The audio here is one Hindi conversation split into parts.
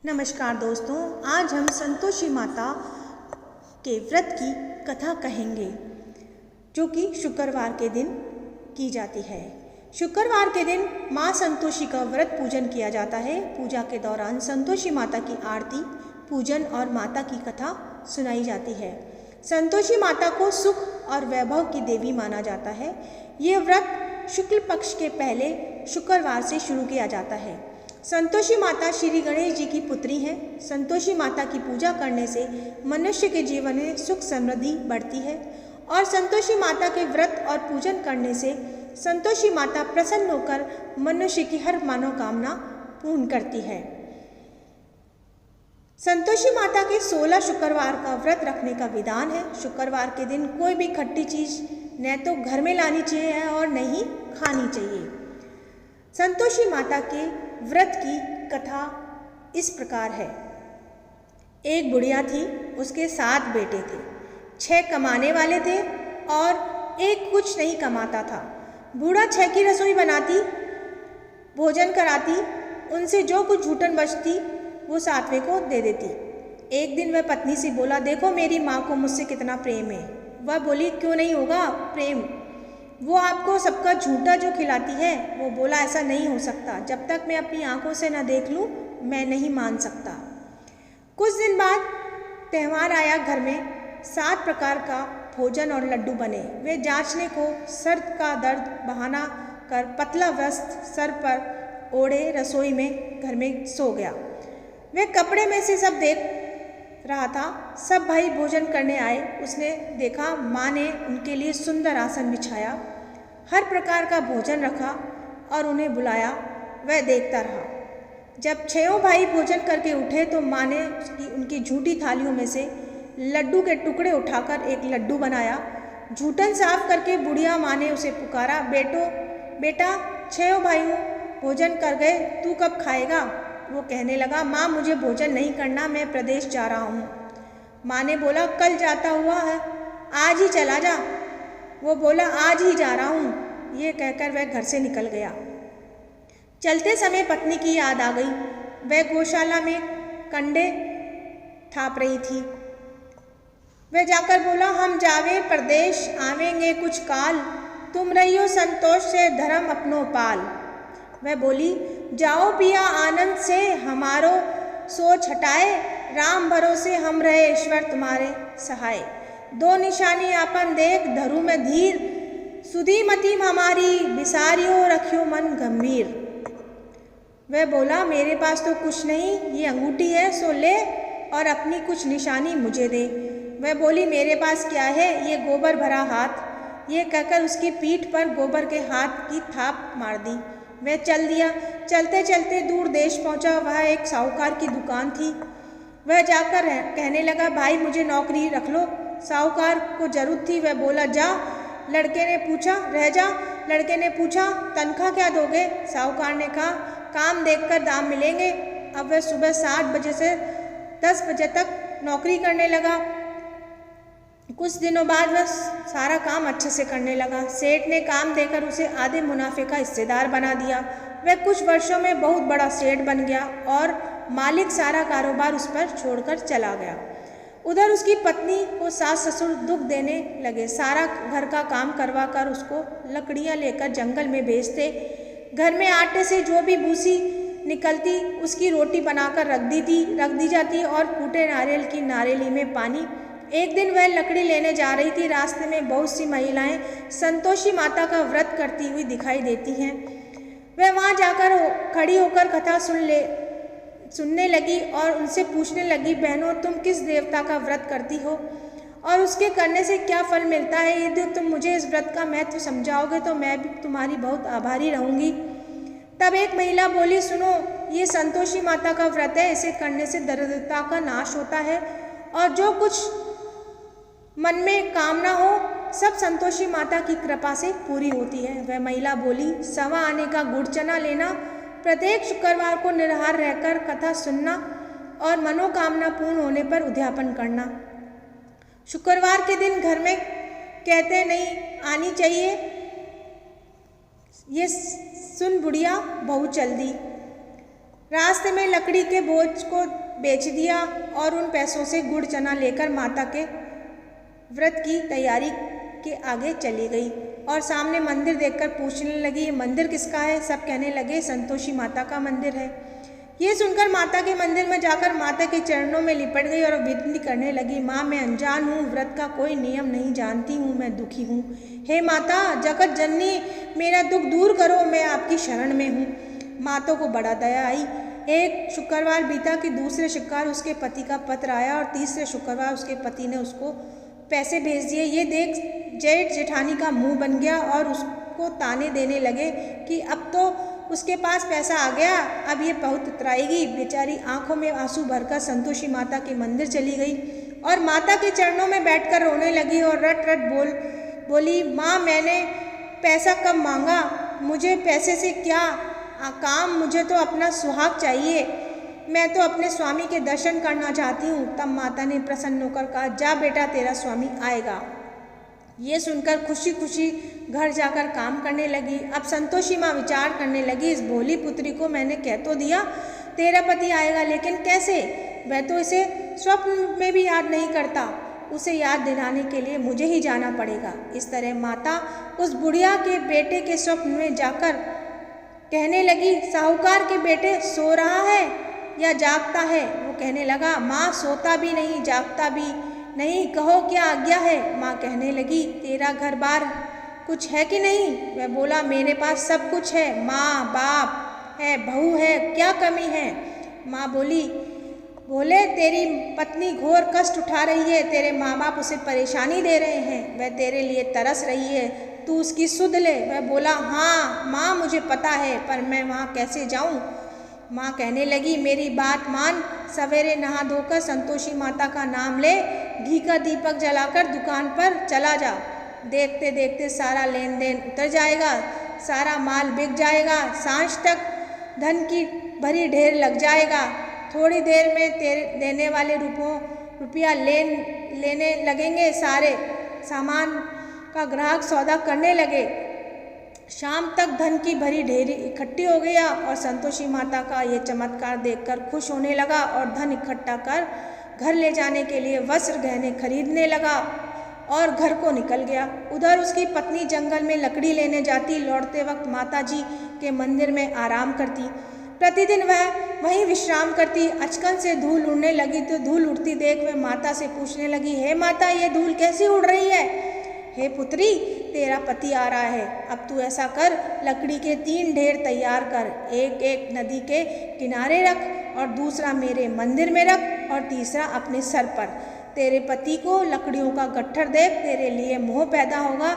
नमस्कार दोस्तों, आज हम संतोषी माता के व्रत की कथा कहेंगे जो कि शुक्रवार के दिन की जाती है। शुक्रवार के दिन माँ संतोषी का व्रत पूजन किया जाता है। पूजा के दौरान संतोषी माता की आरती, पूजन और माता की कथा सुनाई जाती है। संतोषी माता को सुख और वैभव की देवी माना जाता है। ये व्रत शुक्ल पक्ष के पहले शुक्रवार से शुरू किया जाता है। संतोषी माता श्री गणेश जी की पुत्री हैं। संतोषी माता की पूजा करने से मनुष्य के जीवन में सुख समृद्धि बढ़ती है और संतोषी माता के व्रत और पूजन करने से संतोषी माता प्रसन्न होकर मनुष्य की हर मनोकामना पूर्ण करती है। संतोषी माता के 16 शुक्रवार का व्रत रखने का विधान है। शुक्रवार के दिन कोई भी खट्टी चीज न तो घर में लानी चाहिए और न ही खानी चाहिए। संतोषी माता के व्रत की कथा इस प्रकार है। एक बुढ़िया थी, उसके 7 बेटे थे। 6 कमाने वाले थे और एक कुछ नहीं कमाता था। बूढ़ा 6 की रसोई बनाती, भोजन कराती, उनसे जो कुछ झूठन बचती वो 7वें को दे देती। एक दिन वह पत्नी से बोला, देखो मेरी माँ को मुझसे कितना प्रेम है। वह बोली, क्यों नहीं होगा प्रेम, वो आपको सबका झूठा जो खिलाती है। वो बोला, ऐसा नहीं हो सकता, जब तक मैं अपनी आंखों से न देख लूँ मैं नहीं मान सकता। कुछ दिन बाद त्यौहार आया। घर में 7 प्रकार का भोजन और लड्डू बने। वे जांचने को सर का दर्द बहाना कर पतला वस्त्र सर पर ओढ़े रसोई में घर में सो गया। वे कपड़े में से सब देख रहा था। सब भाई भोजन करने आए। उसने देखा माँ ने उनके लिए सुंदर आसन बिछाया, हर प्रकार का भोजन रखा और उन्हें बुलाया। वह देखता रहा। जब 6 भाई भोजन करके उठे तो माँ ने उनकी झूठी थालियों में से लड्डू के टुकड़े उठाकर एक लड्डू बनाया। झूठन साफ करके बुढ़िया माँ ने उसे पुकारा, बेटा 6 भाइयों भोजन कर गए, तू कब खाएगा? वो कहने लगा, माँ मुझे भोजन नहीं करना, मैं प्रदेश जा रहा हूँ। माँ ने बोला, कल जाता हुआ है, आज ही चला जा। वो बोला, आज ही जा रहा हूँ। ये कहकर वह घर से निकल गया। चलते समय पत्नी की याद आ गई। वह गौशाला में कंडे थाप रही थी। वह जाकर बोला, हम जावे परदेश, आवेंगे कुछ काल, तुम रहियो संतोष से धर्म अपनो पाल। वह बोली, जाओ पिया आनंद से, हमारो सोच हटाए, राम भरोसे हम रहे ईश्वर तुम्हारे सहाय। 2 निशानी आपन देख, धरू में धीर, सुधी मतीम हमारी, बिसारियो रखियो मन गंभीर। वह बोला, मेरे पास तो कुछ नहीं, ये अंगूठी है सो ले और अपनी कुछ निशानी मुझे दे। वह बोली, मेरे पास क्या है, ये गोबर भरा हाथ। ये कहकर उसकी पीठ पर गोबर के हाथ की थाप मार दी। वह चल दिया। चलते चलते दूर देश पहुंचा। वह एक साहूकार की दुकान थी। वह जाकर कहने लगा, भाई मुझे नौकरी रख लो। साहूकार को जरूरत थी। वह बोला, जा। लड़के ने पूछा, रह जा। लड़के ने पूछा, तनख्वाह क्या दोगे? साहूकार ने कहा, काम देखकर दाम मिलेंगे। अब वह सुबह 7 बजे से 10 बजे तक नौकरी करने लगा। कुछ दिनों बाद वह सारा काम अच्छे से करने लगा। सेठ ने काम देकर उसे आधे मुनाफे का हिस्सेदार बना दिया। वह कुछ वर्षों में बहुत बड़ा सेठ बन गया और मालिक सारा कारोबार उस पर छोड़कर चला गया। उधर उसकी पत्नी को सास ससुर दुख देने लगे। सारा घर का काम करवा कर उसको लकड़ियाँ लेकर जंगल में भेजते। घर में आटे से जो भी भूसी निकलती उसकी रोटी बनाकर रख दी जाती और फूटे नारियल की नारियली में पानी। एक दिन वह लकड़ी लेने जा रही थी। रास्ते में बहुत सी महिलाएं संतोषी माता का व्रत करती हुई दिखाई देती हैं। वह वहां जाकर खड़ी होकर कथा सुनने लगी और उनसे पूछने लगी, बहनों तुम किस देवता का व्रत करती हो और उसके करने से क्या फल मिलता है? यदि तुम मुझे इस व्रत का महत्व समझाओगे तो मैं भी तुम्हारी बहुत आभारी रहूंगी। तब एक महिला बोली, सुनो, ये संतोषी माता का व्रत है। इसे करने से दरिद्रता का नाश होता है और जो कुछ मन में कामना हो सब संतोषी माता की कृपा से पूरी होती है। वह महिला बोली, 1.25 आने का गुड़ चना लेना, प्रत्येक शुक्रवार को निराहार रहकर कथा सुनना और मनोकामना पूर्ण होने पर उद्यापन करना। शुक्रवार के दिन घर में कहते नहीं आनी चाहिए। ये सुन बुढ़िया बहू चल दी। रास्ते में लकड़ी के बोझ को बेच दिया और उन पैसों से गुड़ चना लेकर माता के व्रत की तैयारी के आगे चली गई और सामने मंदिर देखकर पूछने लगी, ये मंदिर किसका है? सब कहने लगे, संतोषी माता का मंदिर है। ये सुनकर माता के मंदिर में जाकर माता के चरणों में लिपट गई और विनती करने लगी, माँ मैं अनजान हूँ, व्रत का कोई नियम नहीं जानती हूँ, मैं दुखी हूँ। हे माता जगत जननी, मेरा दुख दूर करो, मैं आपकी शरण में हूँ। माता को बड़ा दया आई। एक शुक्रवार बीता कि दूसरे शुक्रवार उसके पति का पत्र आया और तीसरे शुक्रवार उसके पति ने उसको पैसे भेज दिए। ये देख जेठ जेठानी का मुंह बन गया और उसको ताने देने लगे कि अब तो उसके पास पैसा आ गया, अब ये बहुत उतराएगी। बेचारी आंखों में आंसू भरकर संतोषी माता के मंदिर चली गई और माता के चरणों में बैठकर रोने लगी और रट रट बोली, माँ मैंने पैसा कब मांगा, मुझे पैसे से क्या काम, मुझे तो अपना सुहाग चाहिए, मैं तो अपने स्वामी के दर्शन करना चाहती हूँ। तब माता ने प्रसन्न होकर कहा, जा बेटा तेरा स्वामी आएगा। ये सुनकर खुशी खुशी घर जाकर काम करने लगी। अब संतोषी माँ विचार करने लगी, इस भोली पुत्री को मैंने कह तो दिया तेरा पति आएगा, लेकिन कैसे? वह तो इसे स्वप्न में भी याद नहीं करता, उसे याद दिलाने के लिए मुझे ही जाना पड़ेगा। इस तरह माता उस बुढ़िया के बेटे के स्वप्न में जाकर कहने लगी, साहूकार के बेटे सो रहा है या जागता है? वो कहने लगा, माँ सोता भी नहीं जागता भी नहीं, कहो क्या आज्ञा है? माँ कहने लगी, तेरा घर बार कुछ है कि नहीं? वह बोला, मेरे पास सब कुछ है, माँ बाप है, बहू है, क्या कमी है? माँ बोले तेरी पत्नी घोर कष्ट उठा रही है, तेरे माँ बाप उसे परेशानी दे रहे हैं, वह तेरे लिए तरस रही है, तू उसकी सुध ले। वह बोला, हाँ माँ मुझे पता है, पर मैं वहाँ कैसे जाऊँ? माँ कहने लगी, मेरी बात मान, सवेरे नहा धोकर संतोषी माता का नाम ले, घी का दीपक जलाकर दुकान पर चला जा, देखते देखते सारा लेन देन उतर जाएगा, सारा माल बिक जाएगा, सांझ तक धन की भरी ढेर लग जाएगा, थोड़ी देर में तेरे देने वाले रुपया लेने लगेंगे, सारे सामान का ग्राहक सौदा करने लगे। शाम तक धन की भरी ढेरी इकट्ठी हो गया और संतोषी माता का ये चमत्कार देखकर खुश होने लगा और धन इकट्ठा कर घर ले जाने के लिए वस्त्र गहने खरीदने लगा और घर को निकल गया। उधर उसकी पत्नी जंगल में लकड़ी लेने जाती, लौटते वक्त माता जी के मंदिर में आराम करती। प्रतिदिन वह वहीं विश्राम करती। अचकन से धूल उड़ने लगी तो धूल उड़ती देख वह माता से पूछने लगी, हे माता ये धूल कैसी उड़ रही है? हे पुत्री तेरा पति आ रहा है, अब तू ऐसा कर, लकड़ी के 3 ढेर तैयार कर, एक नदी के किनारे रख और दूसरा मेरे मंदिर में रख और तीसरा अपने सर पर। तेरे पति को लकड़ियों का गट्ठर देख तेरे लिए मोह पैदा होगा,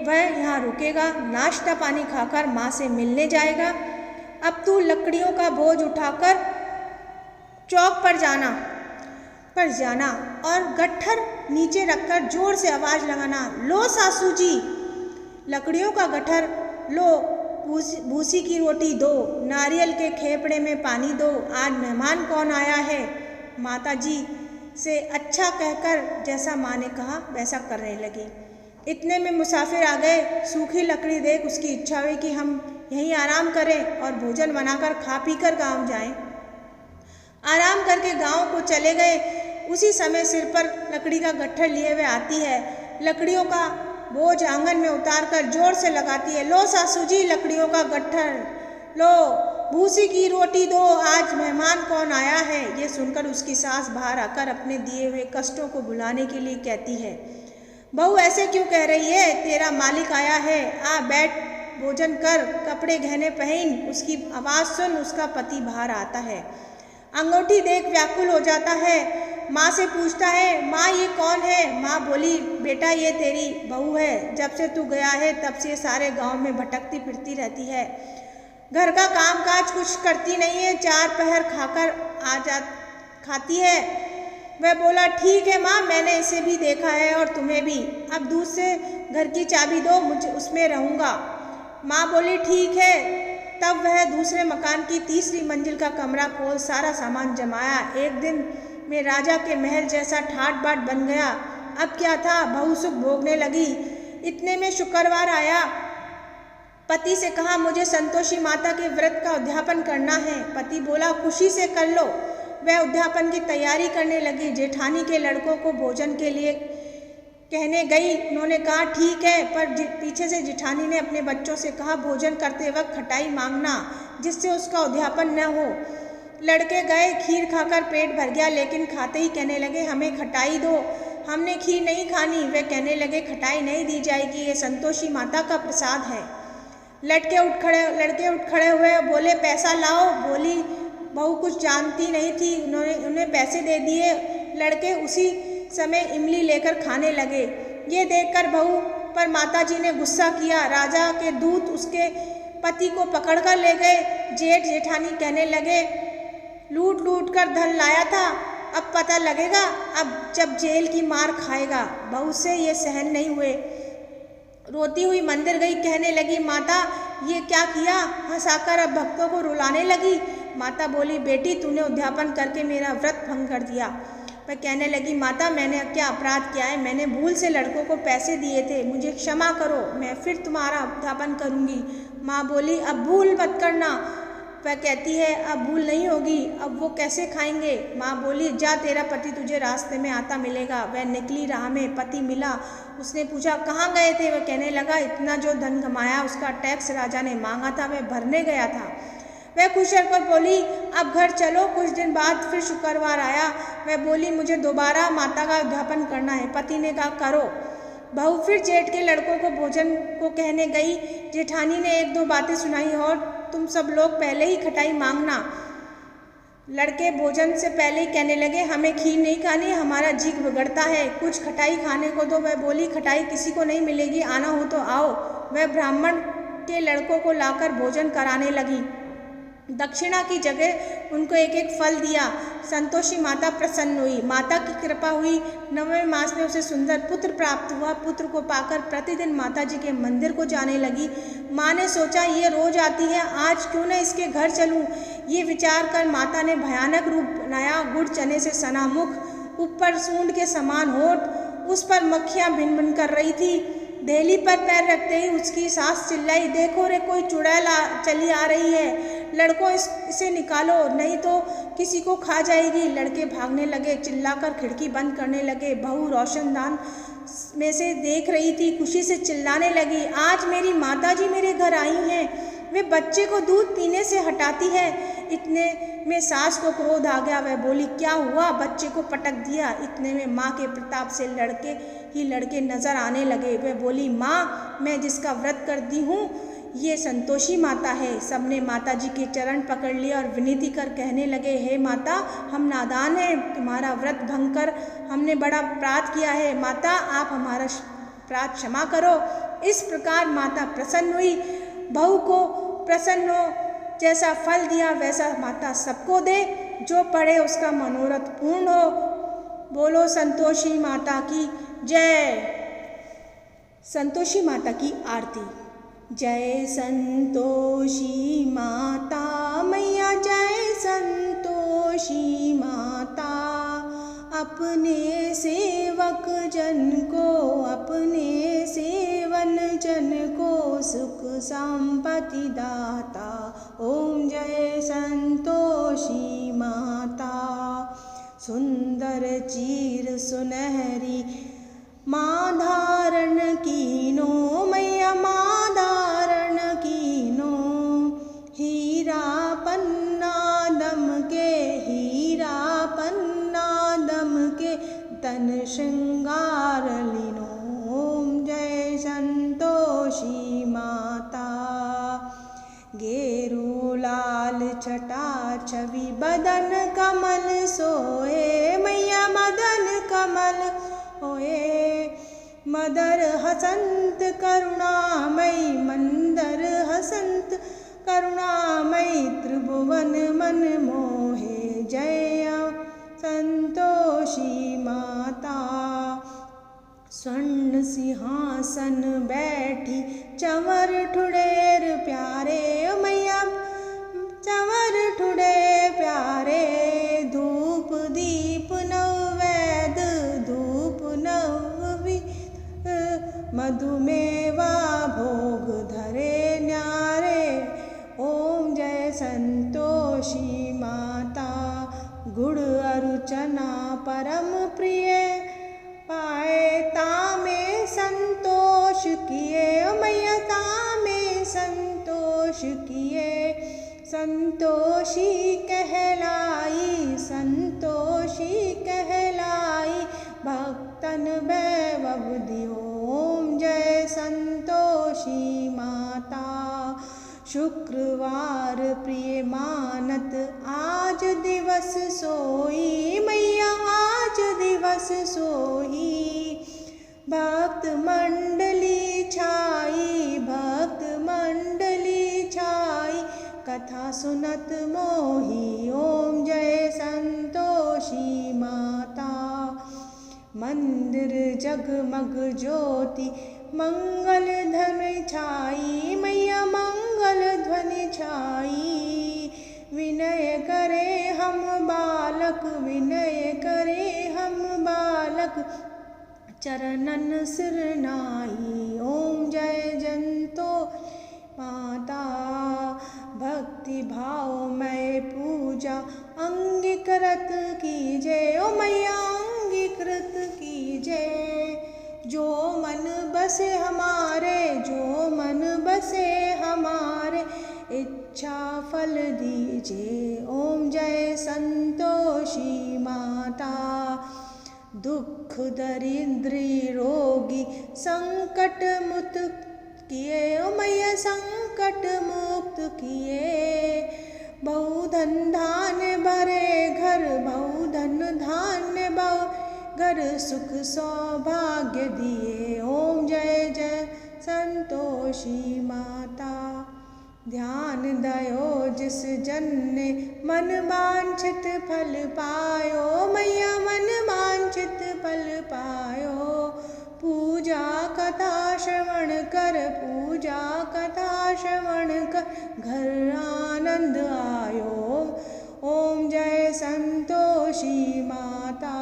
वह यहाँ रुकेगा, नाश्ता पानी खाकर माँ से मिलने जाएगा। अब तू लकड़ियों का बोझ उठाकर चौक पर जाना और गट्ठर नीचे रखकर जोर से आवाज़ लगाना, लो सासू जी लकड़ियों का गट्ठर लो, भूसी की रोटी दो, नारियल के खेपड़े में पानी दो, आज मेहमान कौन आया है? माता जी से अच्छा कहकर जैसा माँ ने कहा वैसा करने लगी। इतने में मुसाफिर आ गए। सूखी लकड़ी देख उसकी इच्छा हुई कि हम यहीं आराम करें और भोजन बनाकर खा पी कर गाँव जाएं। आराम करके गांव को चले गए। उसी समय सिर पर लकड़ी का गट्ठर लिए हुए आती है, लकड़ियों का बोझ आंगन में उतार कर जोर से लगाती है, लो सासू जी लकड़ियों का गट्ठर लो, भूसी की रोटी दो, आज मेहमान कौन आया है? ये सुनकर उसकी सास बाहर आकर अपने दिए हुए कष्टों को भुलाने के लिए कहती है, बहू ऐसे क्यों कह रही है? तेरा मालिक आया है, आ बैठ भोजन कर, कपड़े गहने पहन। उसकी आवाज़ सुन उसका पति बाहर आता है। अंगूठी देख व्याकुल हो जाता है। माँ से पूछता है, माँ ये कौन है? माँ बोली, बेटा ये तेरी बहू है, जब से तू गया है तब से सारे गांव में भटकती फिरती रहती है, घर का काम काज कुछ करती नहीं है, 4 पहर खाकर खाती है। वह बोला, ठीक है माँ मैंने इसे भी देखा है और तुम्हें भी, अब दूसरे घर की चाबी दो, मुझे उसमें रहूँगा। माँ बोली, ठीक है। तब वह दूसरे मकान की 3री मंजिल का कमरा खोल सारा सामान जमाया। एक दिन में राजा के महल जैसा ठाट बाट बन गया। अब क्या था, बहू सुख भोगने लगी। इतने में शुक्रवार आया। पति से कहा, मुझे संतोषी माता के व्रत का उद्यापन करना है। पति बोला, खुशी से कर लो। वह उद्यापन की तैयारी करने लगी। जेठानी के लड़कों को भोजन के लिए कहने गई। उन्होंने कहा, ठीक है, पर पीछे से जेठानी ने अपने बच्चों से कहा, भोजन करते वक्त खटाई मांगना, जिससे उसका उद्यापन न हो। लड़के गए, खीर खाकर पेट भर गया, लेकिन खाते ही कहने लगे, हमें खटाई दो, हमने खीर नहीं खानी। वे कहने लगे, खटाई नहीं दी जाएगी, ये संतोषी माता का प्रसाद है। लड़के उठ खड़े हुए, बोले, पैसा लाओ। बोली, बहू कुछ जानती नहीं थी, उन्हें पैसे दे दिए। लड़के उसी समय इमली लेकर खाने लगे। ये देखकर बहू पर माताजी ने गुस्सा किया। राजा के दूत उसके पति को पकड़कर ले गए। जेठ जेठानी कहने लगे, लूट लूट कर धन लाया था, अब पता लगेगा, अब जब जेल की मार खाएगा। बहू से ये सहन नहीं हुए, रोती हुई मंदिर गई। कहने लगी, माता ये क्या किया? हंसाकर अब भक्तों को रुलाने लगी। माता बोली, बेटी तूने उद्यापन करके मेरा व्रत भंग कर दिया। वह कहने लगी, माता मैंने क्या अपराध किया है? मैंने भूल से लड़कों को पैसे दिए थे, मुझे क्षमा करो, मैं फिर तुम्हारा उद्यापन करूँगी। माँ बोली, अब भूल मत करना। वह कहती है, अब भूल नहीं होगी, अब वो कैसे खाएंगे? माँ बोली, जा, तेरा पति तुझे रास्ते में आता मिलेगा। वह निकली, राह में पति मिला। उसने पूछा, कहाँ गए थे? वह कहने लगा, इतना जो धन कमाया उसका टैक्स राजा ने मांगा था, वह भरने गया था। वह खुश होकर बोली, अब घर चलो। कुछ दिन बाद फिर शुक्रवार आया। वह बोली, मुझे दोबारा माता का उद्यापन करना है। पति ने कहा, करो। बहू फिर जेठ के लड़कों को भोजन को कहने गई। जेठानी ने एक दो बातें सुनाई, और तुम सब लोग पहले ही खटाई मांगना। लड़के भोजन से पहले ही कहने लगे, हमें खीर नहीं खानी, हमारा जी बिगड़ता है, कुछ खटाई खाने को दो। वह बोली, खटाई किसी को नहीं मिलेगी, आना हो तो आओ। वह ब्राह्मण के लड़कों को लाकर भोजन कराने लगी। दक्षिणा की जगह उनको एक एक फल दिया। संतोषी माता प्रसन्न हुई। माता की कृपा हुई। 9वें मास में उसे सुंदर पुत्र प्राप्त हुआ। पुत्र को पाकर प्रतिदिन माता जी के मंदिर को जाने लगी। माँ ने सोचा, ये रोज आती है, आज क्यों न इसके घर चलूं। ये विचार कर माता ने भयानक रूप बनाया। गुड़ चने से सना मुख, ऊपर सूंड के समान होठ, उस पर मक्खियाँ भिन भिन कर रही थी। देहली पर पैर रखते ही उसकी सास चिल्लाई, देखो रे, कोई चुड़ैल चली आ रही है, लड़कों इसे निकालो, नहीं तो किसी को खा जाएगी। लड़के भागने लगे, चिल्लाकर खिड़की बंद करने लगे। बहू रोशनदान में से देख रही थी, खुशी से चिल्लाने लगी, आज मेरी माताजी मेरे घर आई हैं, वे बच्चे को दूध पीने से हटाती है। इतने में सास को क्रोध आ गया। वह बोली, क्या हुआ? बच्चे को पटक दिया। इतने में माँ के प्रताप से लड़के नजर आने लगे। वह बोली, माँ मैं जिसका व्रत करती हूँ ये संतोषी माता है। सबने माता जी के चरण पकड़ लिए और विनती कर कहने लगे, हे माता, हम नादान हैं, तुम्हारा व्रत भंग कर हमने बड़ा अपराध किया है, माता आप हमारा अपराध क्षमा करो। इस प्रकार माता प्रसन्न हुई। बहू को प्रसन्न हो, जैसा फल दिया वैसा माता सबको दे, जो पढ़े उसका मनोरथ पूर्ण हो। बोलो संतोषी माता की जय। संतोषी माता की आरती। जय संतोषी माता मैया, जय संतोषी माता, अपने सेवक जन को, अपने सेवन जन को सुख संपत्ति दाता। ओम जय संतोषी माता। सुंदर चीर सुनहरी माँ धारण कीनो, मैया माँ धारण कीनो, हीरा पन्ना दम के, हीरा पन्ना दम के, तन श्रृंगार लीनो। ओम जय संतोषी माता। गेरू लाल छटा छवि बदन कमल सोए, मैया मदन कमल होए। मदर हसंत करुणामयी, मंदर हसंत करुणामयी, त्रिभुवन मन मोहे। जय संतोषी माता। स्वर्ण सिंहासन बैठी चंवर ठुडेर प्यारे, मैया चंवर ठुडे प्यारे। धूप दीप नववैद, धूप नवविध, मधुमेवा भोग धरे न्या, गुड़ अरुचना परम प्रिय, पाए तामे संतोष किए मैया तामे संतोष किए। संतोषी कहलाई संतोषी कहलाई, भक्तन वैभव दियो ओम जय संतोषी माता। शुक्रवार प्रिय मानत आज दिवस सोई मैया आज दिवस सोई। भक्त मंडली छाई भक्त मंडली छाई, कथा सुनत मोही ओम जय संतोषी माता। मंदिर जगमग ज्योति मंगल ध्वनि छाई मैया मंगल ध्वनि छाई। विनय करे हम बालक विनय करे हम बालक, चरणन सिर नाई ओम जय जंतो माता। भक्ति भाव मैं पूजा अंगीकृत कीजे ओ मैया अंगीकृत कीजे। जो मन बसे हमारे जो मन बसे हमारे, इच्छा फल दीजिए ओम जय संतोषी माता। दुख दरिद्री रोगी संकट मुक्त किए ओ मैया संकट मुक्त किए। बहुधन धान्य भरे घर बहुधन धान्य घर, सुख सौभाग्य दिए ओम जय जय संतोषी माता। ध्यान दयो जिस जन ने मन वांछित फल पायो मैया मन वांछित फल पायो। पूजा कथा श्रवण कर पूजा कथा श्रवण कर, घर आनंद आयो ओम जय संतोषी माता।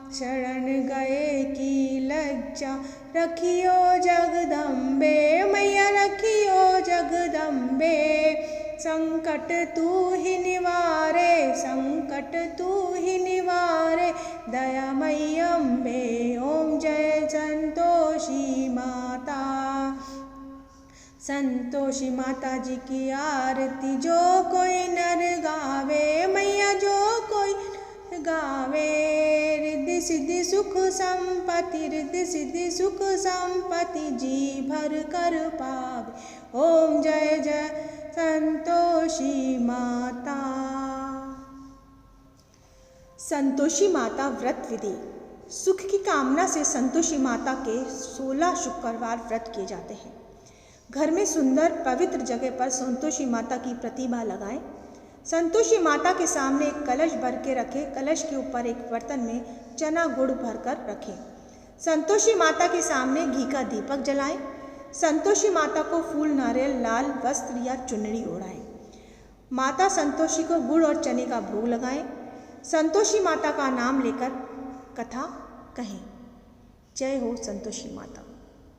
शरण गए की लज्जा रखियो जगदम्बे मैया रखियो जगदम्बे। संकट तू ही निवारे संकट तू ही निवारे, दयामयी अम्बे ओम जय संतोषी माता। संतोषी माता जी की आरती जो कोई नर गावे मैया जो कोई गावे। रिद्धि सिद्धि सुख संपत्ति रिद्धि सिद्धि सुख संपत्ति, जी भर कर पावे ओम जय जय संतोषी माता। संतोषी माता व्रत विधि। सुख की कामना से संतोषी माता के 16 शुक्रवार व्रत किए जाते हैं। घर में सुंदर पवित्र जगह पर संतोषी माता की प्रतिमा लगाएं। संतोषी माता के सामने एक कलश भर के रखें। कलश के ऊपर एक बर्तन में चना गुड़ भरकर रखें। संतोषी माता के सामने घी का दीपक जलाएं। संतोषी माता को फूल नारियल लाल वस्त्र या चुनरी ओढ़ाएं। माता संतोषी को गुड़ और चने का भोग लगाएं। संतोषी माता का नाम लेकर कथा कहें। जय हो संतोषी माता।